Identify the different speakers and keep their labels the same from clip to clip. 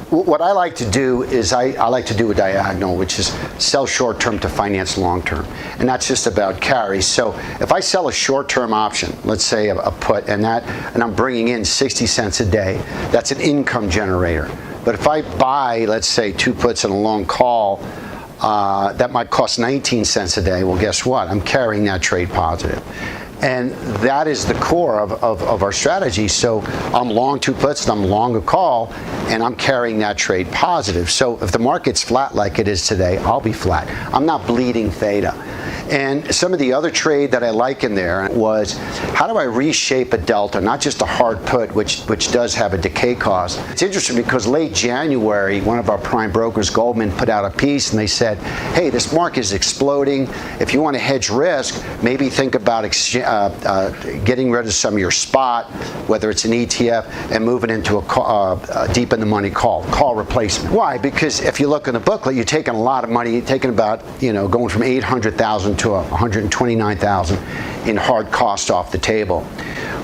Speaker 1: What I like to do is I like to do a diagonal, which is sell short-term to finance long-term. And that's just about carry. So if I sell a short-term option, let's say a put, and I'm bringing in 60 cents a day, that's an income generator. But if I buy, let's say, 2 puts and a long call, that might cost 19 cents a day. Well, guess what? I'm carrying that trade positive. And that is the core of our strategy. So I'm long 2 puts and I'm long a call, and I'm carrying that trade positive. So if the market's flat like it is today, I'll be flat. I'm not bleeding theta. And some of the other trade that I like in there was, how do I reshape a delta, not just a hard put, which does have a decay cost. It's interesting because late January, one of our prime brokers, Goldman, put out a piece and they said, hey, this market is exploding. If you want to hedge risk, maybe think about getting rid of some of your spot, whether it's an ETF, and moving into a deep in the money call replacement. Why? Because if you look in the booklet, you're taking a lot of money, you're taking about, going from 800,000 to 129,000 in hard cost off the table.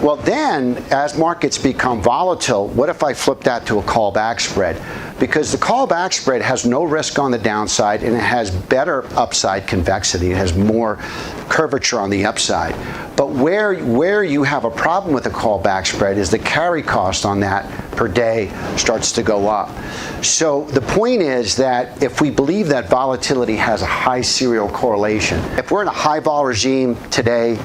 Speaker 1: Well, then, as markets become volatile, what if I flip that to a callback spread? Because the callback spread has no risk on the downside, and it has better upside convexity. It has more curvature on the upside. But where you have a problem with the callback spread is the carry cost on that per day starts to go up. So the point is that if we believe that volatility has a high serial correlation, if we're in a high vol regime today,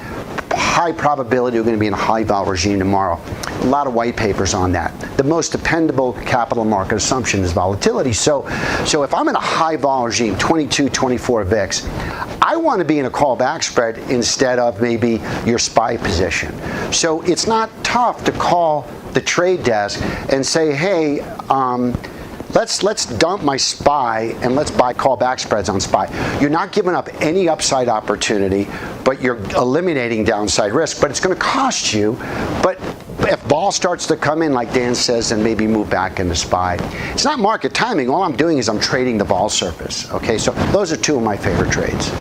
Speaker 1: high probability we're going to be in a high vol regime tomorrow. A lot of white papers on that. The most dependable capital market assumption is volatility. So if I'm in a high vol regime, 22, 24 VIX, I want to be in a callback spread instead of maybe your SPY position. So it's not tough to call the trade desk and say, hey, let's dump my SPY and let's buy callback spreads on SPY. You're not giving up any upside opportunity, but you're eliminating downside risk. But it's going to cost you. But if vol starts to come in, like Dan says, then maybe move back into SPY. It's not market timing. All I'm doing is I'm trading the vol surface. Okay, so those are 2 of my favorite trades.